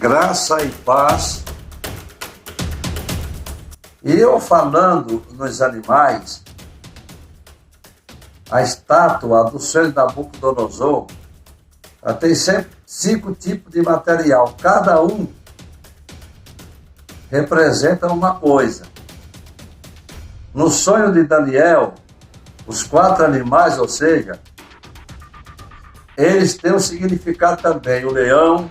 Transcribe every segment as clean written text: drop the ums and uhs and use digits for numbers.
Graça e paz. E eu falando nos animais, a estátua do Senhor Nabucodonosor, ela tem sempre 5 tipos de material. Cada um representa uma coisa. No sonho de Daniel, os 4 animais, ou seja, eles têm um significado também. O leão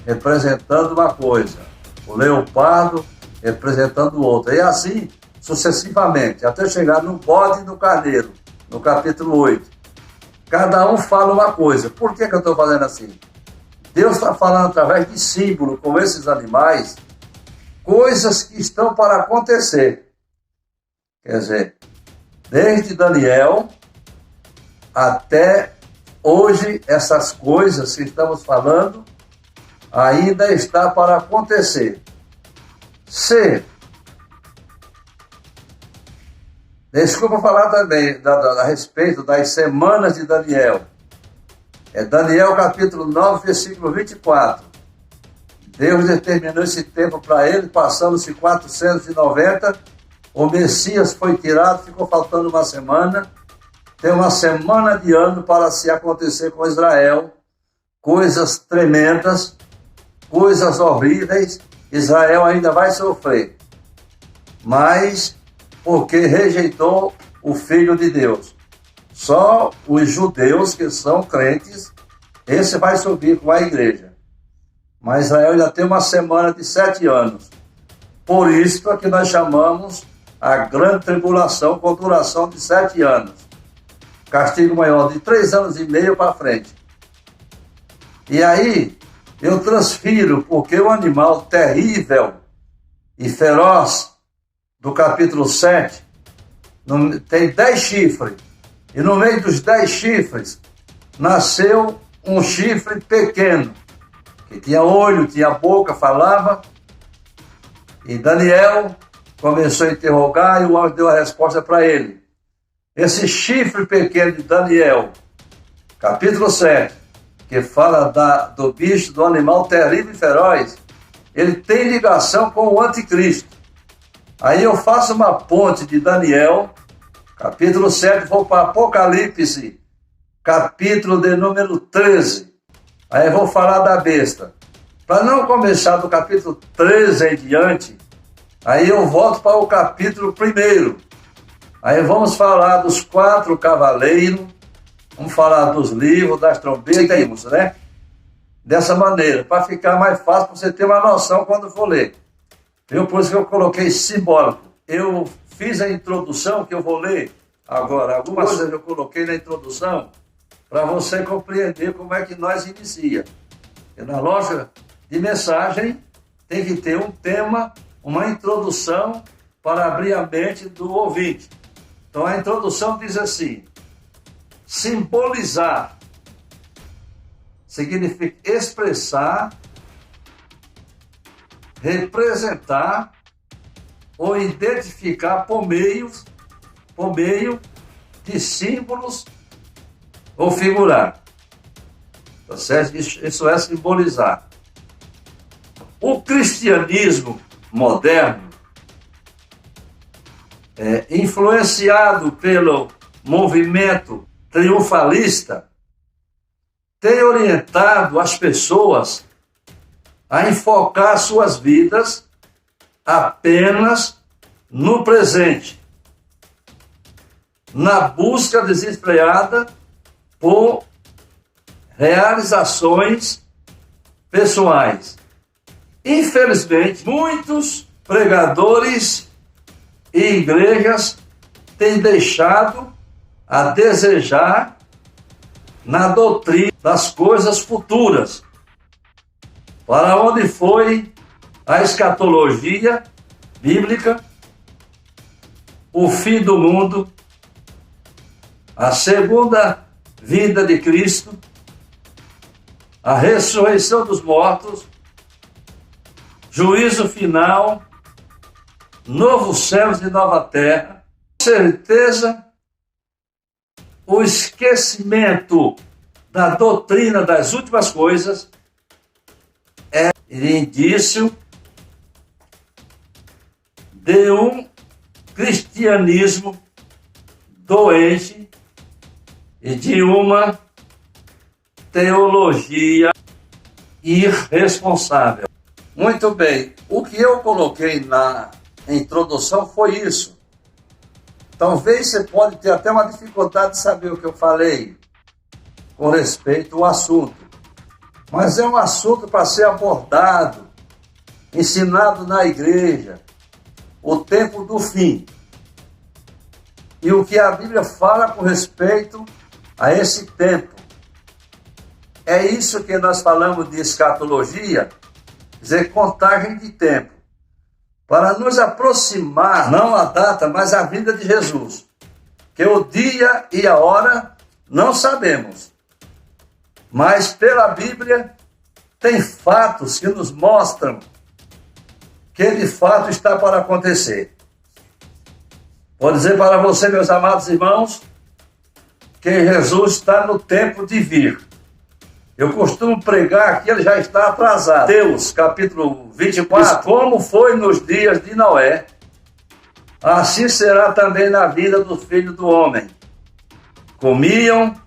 representando uma coisa, o leopardo representando outra, e assim sucessivamente, até chegar no bode e no carneiro, no capítulo 8. Cada um fala uma coisa. Por que eu estou fazendo assim? Deus está falando através de símbolo com esses animais, coisas que estão para acontecer. Quer dizer, desde Daniel até hoje, essas coisas que estamos falando ainda está para acontecer. Desculpa falar também a respeito das semanas de Daniel. É Daniel capítulo 9, versículo 24. Deus determinou esse tempo para ele, passando-se 490. O Messias foi tirado, ficou faltando uma semana. Tem uma semana de ano para se acontecer com Israel. Coisas tremendas, coisas horríveis. Israel ainda vai sofrer. Mas porque rejeitou o Filho de Deus. Só os judeus que são crentes, esse vai subir com a igreja. Mas Israel ainda tem uma semana de 7 anos. Por isso é que nós chamamos a grande tribulação com duração de 7 anos. Castigo maior de 3 anos e meio para frente. E aí eu transfiro, porque o animal terrível e feroz do capítulo 7 tem 10 chifres. E no meio dos 10 chifres nasceu um chifre pequeno, que tinha olho, tinha boca, falava. E Daniel começou a interrogar e o anjo deu a resposta para ele. Esse chifre pequeno de Daniel, capítulo 7, que fala do bicho, do animal terrível e feroz, ele tem ligação com o anticristo. Aí eu faço uma ponte de Daniel, capítulo 7, vou para Apocalipse, capítulo de número 13. Aí eu vou falar da besta. Para não começar do capítulo 13 em diante, aí eu volto para o capítulo 1. Aí vamos falar dos 4 cavaleiros, vamos falar dos livros, das trombetas, né? Dessa maneira, para ficar mais fácil, para você ter uma noção quando for ler. Por isso que eu coloquei simbólico. Eu fiz a introdução, que eu vou ler agora. Algumas coisas eu coloquei na introdução para você compreender como é que nós inicia. E na lógica de mensagem tem que ter um tema, uma introdução para abrir a mente do ouvinte. Então a introdução diz assim: simbolizar significa expressar, representar ou identificar por meio de símbolos ou figurar. Tá certo? Isso é simbolizar. O cristianismo moderno, influenciado pelo movimento triunfalista, tem orientado as pessoas a enfocar suas vidas apenas no presente, na busca desesperada por realizações pessoais. Infelizmente, muitos pregadores e igrejas têm deixado a desejar na doutrina das coisas futuras, para onde foi a escatologia bíblica, o fim do mundo, a segunda vinda de Cristo, a ressurreição dos mortos, juízo final, novos céus e nova terra, com certeza o esquecimento da doutrina das últimas coisas é indício de um cristianismo doente e de uma teologia irresponsável. Muito bem, o que eu coloquei na introdução foi isso. Talvez você pode ter até uma dificuldade de saber o que eu falei com respeito ao assunto. Mas é um assunto para ser abordado, ensinado na igreja, o tempo do fim. E o que a Bíblia fala com respeito a esse tempo. É isso que nós falamos de escatologia, quer dizer, contagem de tempo. Para nos aproximar, não a data, mas a vinda de Jesus. Que o dia e a hora não sabemos. Mas pela Bíblia tem fatos que nos mostram que de fato está para acontecer. Vou dizer para você, meus amados irmãos, que Jesus está no tempo de vir. Eu costumo pregar que ele já está atrasado. Mateus, capítulo 24, como foi nos dias de Noé, assim será também na vida do Filho do Homem. Comiam,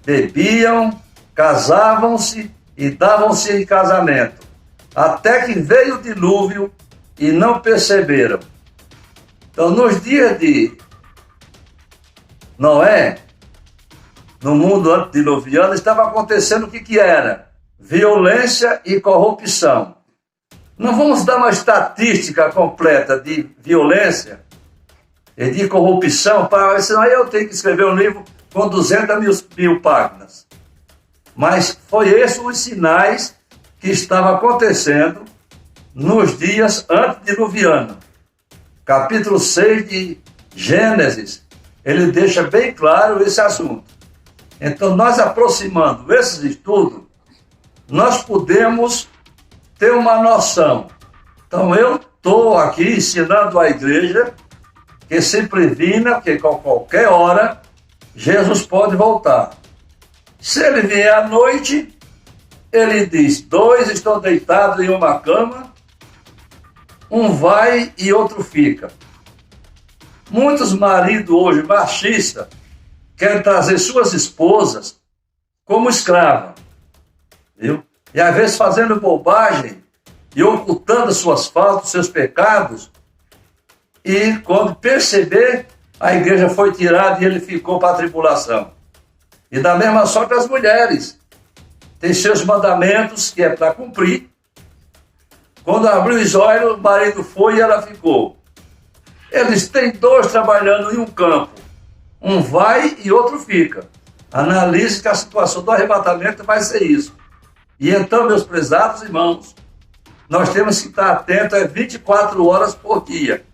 bebiam, casavam-se e davam-se em casamento, até que veio o dilúvio e não perceberam. Então, nos dias de Noé, no mundo antediluviano, estava acontecendo o que era? Violência e corrupção. Não vamos dar uma estatística completa de violência e de corrupção, senão eu tenho que escrever um livro com 200 mil páginas. Mas foi esses os sinais que estavam acontecendo nos dias antediluvianos. Capítulo 6 de Gênesis, ele deixa bem claro esse assunto. Então, nós aproximando esses estudos, nós podemos ter uma noção. Então, eu estou aqui ensinando a igreja que se previna, que a qualquer hora Jesus pode voltar. Se ele vier à noite, ele diz: 2 estão deitados em uma cama, um vai e outro fica. Muitos maridos hoje, machistas, querem trazer suas esposas como escrava, viu? E às vezes fazendo bobagem e ocultando suas faltas, seus pecados, e quando perceber, a igreja foi tirada e ele ficou para a tribulação. E da mesma sorte as mulheres têm seus mandamentos que é para cumprir. Quando abriu os olhos, o marido foi e ela ficou. Eles têm 2 trabalhando em um campo. Um vai e outro fica. Analise que a situação do arrebatamento vai ser isso. E então, meus prezados irmãos, nós temos que estar atentos 24 horas por dia,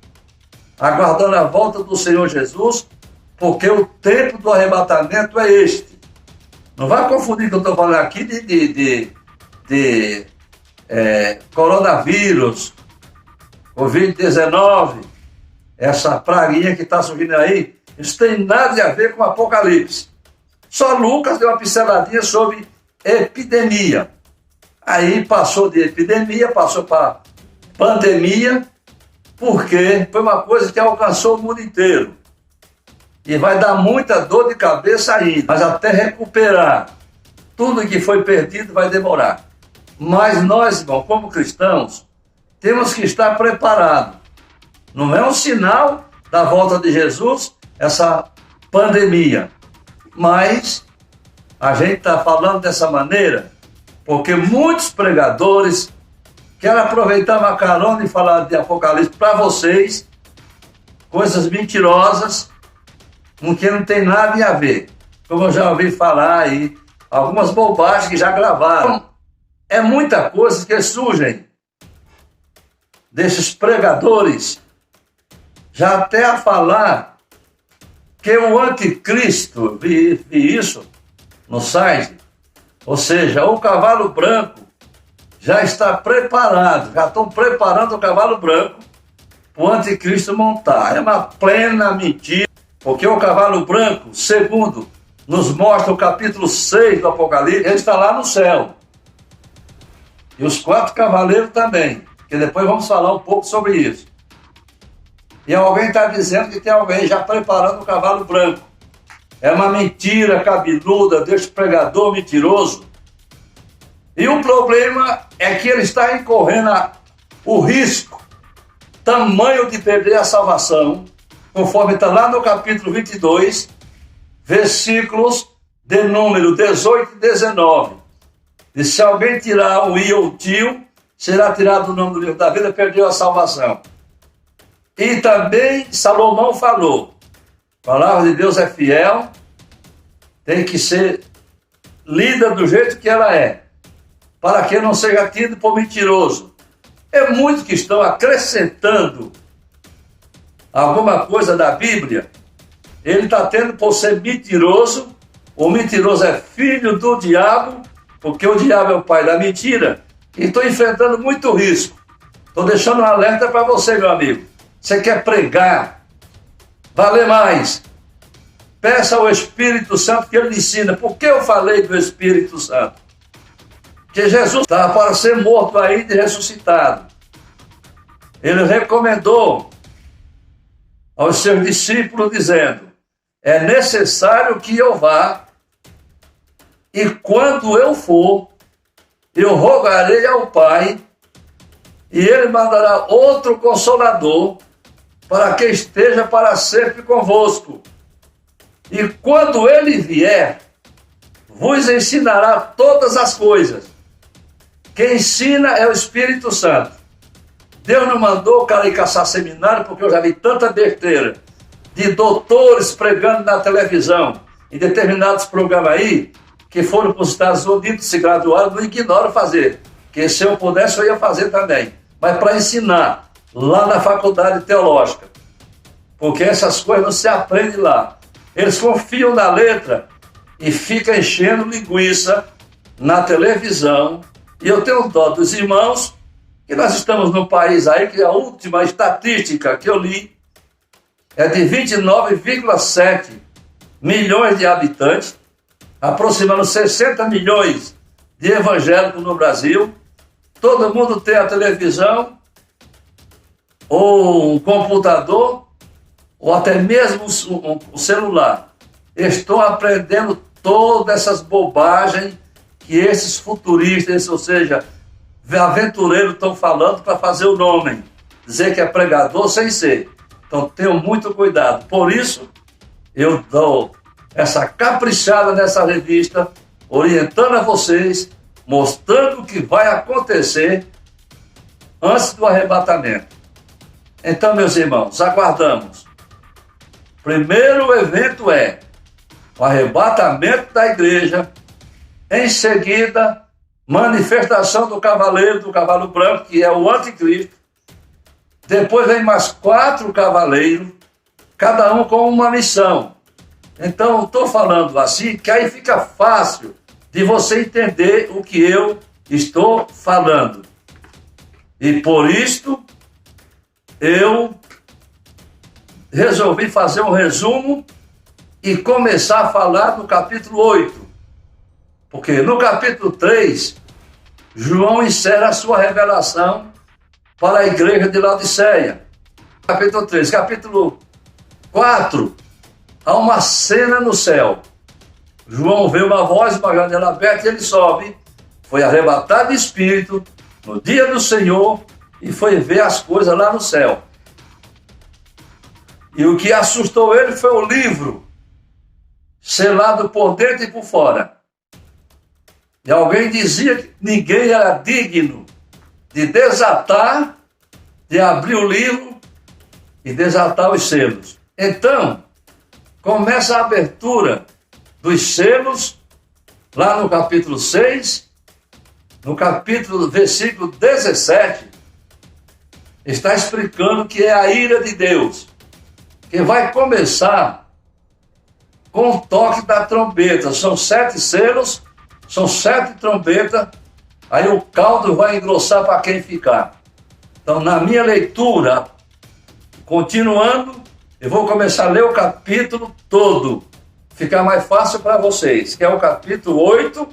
aguardando a volta do Senhor Jesus, porque o tempo do arrebatamento é este. Não vai confundir que eu estou falando aqui de coronavírus, Covid-19, essa praguinha que está surgindo aí. Isso tem nada a ver com Apocalipse. Só Lucas deu uma pinceladinha sobre epidemia. Aí passou de epidemia, passou para pandemia, porque foi uma coisa que alcançou o mundo inteiro. E vai dar muita dor de cabeça ainda, mas até recuperar tudo que foi perdido vai demorar. Mas nós, irmão, como cristãos, temos que estar preparados. Não é um sinal da volta de Jesus essa pandemia, mas a gente está falando dessa maneira porque muitos pregadores querem aproveitar uma carona e falar de Apocalipse para vocês, coisas mentirosas, com que não tem nada a ver. Como eu já ouvi falar aí, algumas bobagens que já gravaram. É muita coisa que surgem desses pregadores, já até a falar que o anticristo, vi isso no site, ou seja, o cavalo branco já está preparado, já estão preparando o cavalo branco para o anticristo montar. É uma plena mentira, porque o cavalo branco, segundo nos mostra o capítulo 6 do Apocalipse, ele está lá no céu. E os 4 cavaleiros também, que depois vamos falar um pouco sobre isso. E alguém está dizendo que tem alguém já preparando o cavalo branco. É uma mentira cabeluda deste pregador mentiroso. E o problema é que ele está incorrendo o risco tamanho de perder a salvação, conforme está lá no capítulo 22, versículos de número 18 e 19. E se alguém tirar o i ou o tio, será tirado o nome do livro da vida, perdeu a salvação. E também Salomão falou, a palavra de Deus é fiel, tem que ser lida do jeito que ela é, para que não seja tido por mentiroso. É muitos que estão acrescentando alguma coisa da Bíblia, ele está tendo por ser mentiroso. O mentiroso é filho do diabo, porque o diabo é o pai da mentira, e estou enfrentando muito risco. Estou deixando um alerta para você, meu amigo. Você quer pregar, valer mais, peça ao Espírito Santo que ele lhe ensina. Por que eu falei do Espírito Santo? Que Jesus estava para ser morto ainda e ressuscitado. Ele recomendou aos seus discípulos dizendo, é necessário que eu vá, e quando eu for, eu rogarei ao Pai, e ele mandará outro Consolador, para que esteja para sempre convosco. E quando ele vier, vos ensinará todas as coisas. Quem ensina é o Espírito Santo. Deus não mandou o cara ir caçar seminário, porque eu já vi tanta besteira de doutores pregando na televisão, em determinados programas aí, que foram para os Estados Unidos, se graduaram, não ignoro fazer. Que se eu pudesse, eu ia fazer também. Mas para ensinar, lá na faculdade teológica. Porque essas coisas não se aprendem lá. Eles confiam na letra e ficam enchendo linguiça na televisão. E eu tenho dó dos irmãos, que nós estamos num país aí que a última estatística que eu li é de 29,7 milhões de habitantes, aproximando 60 milhões de evangélicos no Brasil. Todo mundo tem a televisão, ou um computador, ou até mesmo um celular. Estou aprendendo todas essas bobagens que esses futuristas, ou seja, aventureiros estão falando para fazer o nome, dizer que é pregador sem ser. Então tenham muito cuidado. Por isso, eu dou essa caprichada nessa revista, orientando a vocês, mostrando o que vai acontecer antes do arrebatamento. Então, meus irmãos, aguardamos. Primeiro evento é o arrebatamento da igreja, em seguida, manifestação do cavalo branco, que é o anticristo. Depois vem mais 4 cavaleiros, cada um com uma missão. Então, estou falando assim, que aí fica fácil de você entender o que eu estou falando. E por isto, eu resolvi fazer um resumo e começar a falar do capítulo 8. Porque no capítulo 3, João encerra a sua revelação para a igreja de Laodiceia. Capítulo 3. Capítulo 4, há uma cena no céu. João vê uma voz, uma janela aberta, e ele sobe, foi arrebatado de espírito no dia do Senhor e foi ver as coisas lá no céu. E o que assustou ele foi o livro, selado por dentro e por fora. E alguém dizia que ninguém era digno de desatar, de abrir o livro e desatar os selos. Então, começa a abertura dos selos, lá no capítulo 6, no capítulo, versículo 17, está explicando que é a ira de Deus, que vai começar com o toque da trombeta. São 7 selos, são 7 trombetas, aí o caldo vai engrossar para quem ficar. Então, na minha leitura, continuando, eu vou começar a ler o capítulo todo, ficar mais fácil para vocês, que é o capítulo 8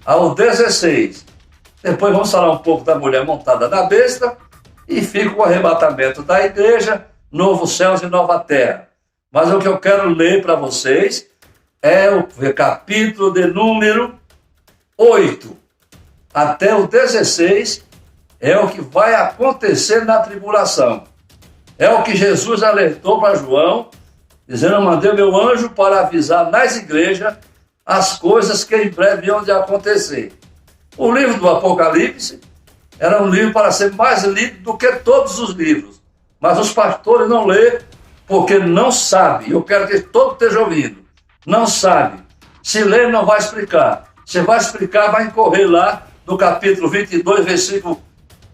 ao 16. Depois vamos falar um pouco da mulher montada na besta e fica o arrebatamento da igreja, novo céus e nova terra. Mas o que eu quero ler para vocês é o capítulo de número 8 até o 16, é o que vai acontecer na tribulação. É o que Jesus alertou para João, dizendo: eu mandei meu anjo para avisar nas igrejas as coisas que em breve iam de acontecer. O livro do Apocalipse era um livro para ser mais lido do que todos os livros, mas os pastores não lêem porque não sabem. Eu quero que todos estejam ouvindo. Não sabe. Se ler, não vai explicar. Se vai explicar, vai incorrer lá no capítulo 22, versículo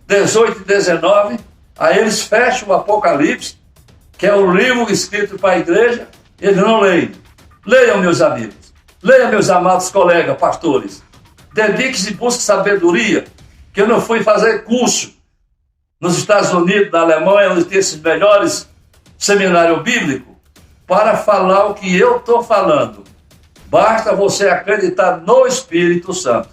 18 e 19. Aí eles fecham o Apocalipse, que é o livro escrito para a igreja, eles não leem. Leiam, meus amigos. Leiam, meus amados colegas pastores. Dedique-se e busque sabedoria, que eu não fui fazer curso nos Estados Unidos, na Alemanha, onde tem esses melhores seminários bíblicos, para falar o que eu estou falando. Basta você acreditar no Espírito Santo.